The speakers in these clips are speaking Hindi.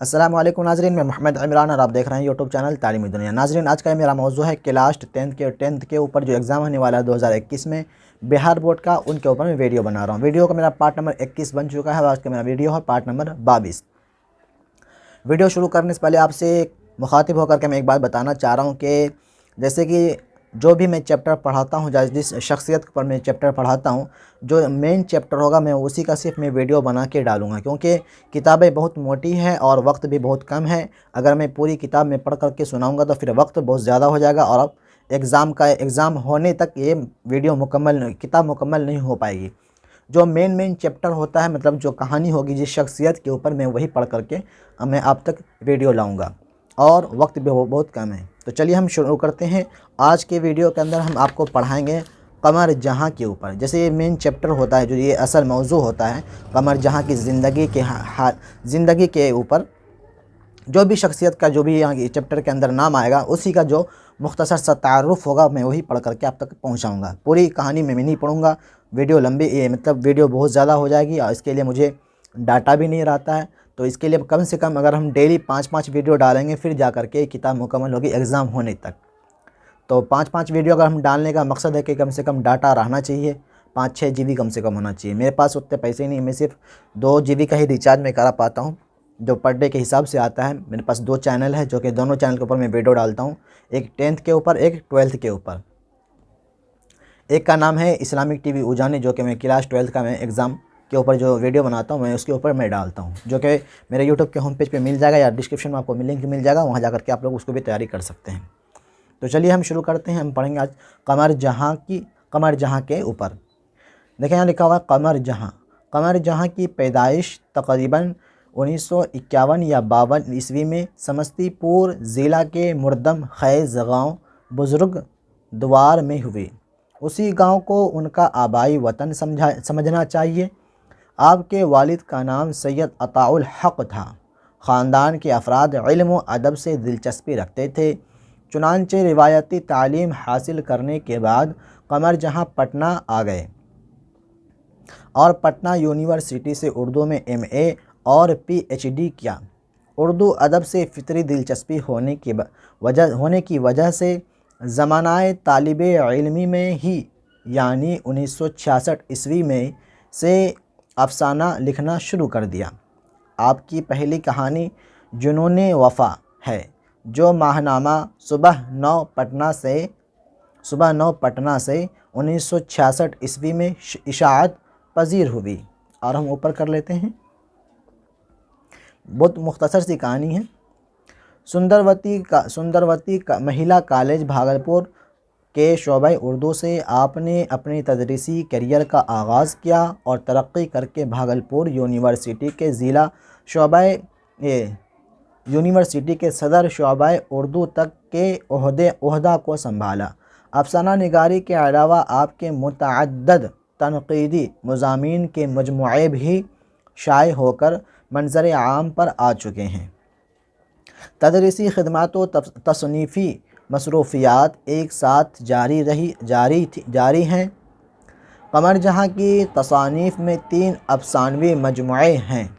अस्सलाम वालेकुम नाजरीन, मैं मोहम्मद इमरान और आप देख रहे हैं यूट्यूब चैनल तालीमी दुनिया। नाजरीन, आज का मेरा मौजू है कि लास्ट टेंथ के ऊपर जो एग्ज़ाम होने वाला है 2021 में बिहार बोर्ड का, उनके ऊपर मैं वीडियो बना रहा हूँ। वीडियो का मेरा पार्ट नंबर 21 बन चुका है और आज का मेरा वीडियो है पार्ट नंबर 22। वीडियो शुरू करने से पहले आपसे मुखातिब होकर के मैं एक बात बताना चाह रहा हूँ कि जैसे कि जो भी मैं चैप्टर पढ़ाता हूँ, जिस शख्सियत पर मैं चैप्टर पढ़ाता हूँ, जो मेन चैप्टर होगा मैं उसी का सिर्फ मैं वीडियो बना के डालूँगा, क्योंकि किताबें बहुत मोटी हैं और वक्त भी बहुत कम है। अगर मैं पूरी किताब में पढ़ करके सुनाऊँगा तो फिर वक्त बहुत ज़्यादा हो जाएगा और अब एग्ज़ाम होने तक ये वीडियो किताब मुकम्मल नहीं हो पाएगी। जो मेन चैप्टर होता है, मतलब जो कहानी होगी जिस शख्सियत के ऊपर, मैं वही पढ़ करके मैं आप तक वीडियो लाऊँगा और वक्त भी बहुत कम है। तो चलिए हम शुरू करते हैं। आज के वीडियो के अंदर हम आपको पढ़ाएंगे कमर जहाँ के ऊपर। जैसे ये मेन चैप्टर होता है, जो ये असल मौजू होता है कमर जहाँ की ज़िंदगी के ऊपर, जो भी शख्सियत का जो भी यहाँ चैप्टर के अंदर नाम आएगा उसी का जो मुख्तसर सा तारुफ होगा मैं वही पढ़ करके आप तक पहुँचाऊँगा। पूरी कहानी में मैं नहीं पढ़ूँगा, वीडियो लंबी मतलब वीडियो बहुत ज़्यादा हो जाएगी और इसके लिए मुझे डाटा भी नहीं रहता है। तो इसके लिए कम से कम अगर हम डेली 5-5 वीडियो डालेंगे फिर जा कर के किताब मुकम्मल होगी एग्ज़ाम होने तक। तो 5-5 वीडियो अगर हम डालने का मकसद है कि कम से कम डाटा रहना चाहिए, 5-6 GB कम से कम होना चाहिए। मेरे पास उतने पैसे नहीं, मैं सिर्फ 2 GB का ही रिचार्ज में करा पाता हूँ, जो पर डे के हिसाब से आता है। मेरे पास 2 चैनल है, जो कि दोनों चैनल के ऊपर मैं वीडियो डालता हूँ, एक 10th के ऊपर, एक 12th के ऊपर। एक का नाम है इस्लामिक TV उजानी, जो कि मैं क्लास 12th का मैं एग्ज़ाम के ऊपर जो वीडियो बनाता हूँ मैं उसके ऊपर मैं डालता हूँ, जो कि मेरे यूट्यूब के होम पेज पे मिल जाएगा या डिस्क्रिप्शन में आपको लिंक मिल जाएगा, वहाँ जा करके आप लोग उसको भी तैयारी कर सकते हैं। तो चलिए हम शुरू करते हैं। हम पढ़ेंगे आज कमर जहाँ के ऊपर। देखें यहाँ लिखा हुआ है कमर जहाँ की पैदाइश तकरीबन 1951 या 52 ईस्वी में समस्तीपुर ज़िला के मुर्दम खैज़ गाँव बुज़ुर्ग द्वार में हुई। उसी गांव को उनका आबाई वतन समझना चाहिए। आपके वालिद का नाम सैयद अताउल हक़ था। ख़ानदान के अफराद इल्म व अदब से दिलचस्पी रखते थे। चुनांचे रिवायती तालीम हासिल करने के बाद कमर जहाँ पटना आ गए और पटना यूनिवर्सिटी से उर्दू में MA और PhD किया। उर्दू अदब से फितरी दिलचस्पी होने की वजह से ज़मानाए तालिबे इल्मी में ही यानी 1966 ईस्वी में से अफसाना लिखना शुरू कर दिया। आपकी पहली कहानी जुनूने वफ़ा है, जो माहनामा सुबह 9 पटना से 1966 ईस्वी में इशाअत पजीर हुई। और हम ऊपर कर लेते हैं, बहुत मुख्तसर सी कहानी है। सुंदरवती का महिला कॉलेज भागलपुर के शोबे उर्दू से आपने अपने तदरीसी करियर का आगाज़ किया और तरक्की करके भागलपुर यूनिवर्सिटी के सदर शोबे उर्दू तक के ओहदा को संभाला। अफसाना निगारी के अलावा आपके मुतअद्दिद तनक़ीदी मज़ामीन के मजमूए भी शाये होकर मंज़र आम पर आ चुके हैं। तदरीसी खिदमत व तसनीफ़ी मसरूफ़ियात एक साथ जारी हैं। कमर जहाँ की तसानीफ़ में 3 अफ़सानवी मजमूए हैं,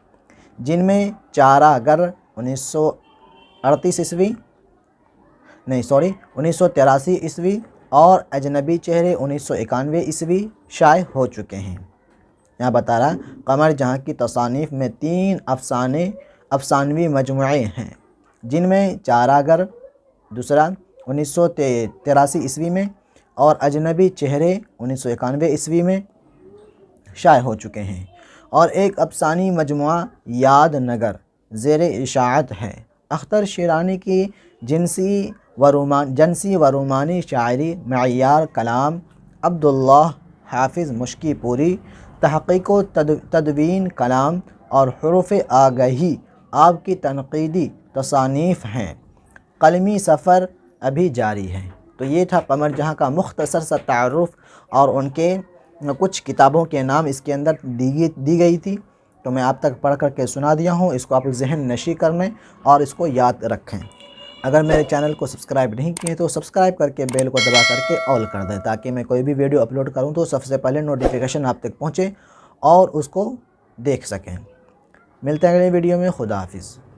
जिनमें चारागर 1983 ईस्वी और अजनबी चेहरे 1991 ईस्वी शाये हो चुके हैं। यहाँ बता रहा कमर जहाँ की तसानीफ़ में 3 अफ़सानवी मजमूए हैं, जिनमें चारागर दूसरा 1983 ईस्वी में और अजनबी चेहरे 1991 ईस्वी में शाये हो चुके हैं, और एक अफ़सानी मजमुआ याद नगर ज़ेर इशाअत है। अख्तर शिरानी की जिनसी व रोमानी शायरी, मइयार कलाम अब्दुल्लाह हाफिज़ मुश्कीपुरी, तहक़ीक़ व तदवीन कलाम और हुरूफ़ आगही आपकी तनक़ीदी तसानीफ़ हैं। कलमी सफ़र अभी जारी है। तो ये था कमर जहाँ का मुख्तसर सा तारुफ़ और उनके कुछ किताबों के नाम इसके अंदर दी गई थी। तो मैं आप तक पढ़ करके सुना दिया हूँ। इसको आप ज़हन नशी कर लें और इसको याद रखें। अगर मेरे चैनल को सब्सक्राइब नहीं किए तो सब्सक्राइब करके बेल को दबा करके ऑल कर दें, ताकि मैं कोई भी वीडियो अपलोड करूँ तो सबसे पहले नोटिफिकेशन आप तक पहुँचे और उसको देख सकें। मिलते हैं अगले वीडियो में। खुदा हाफिज़।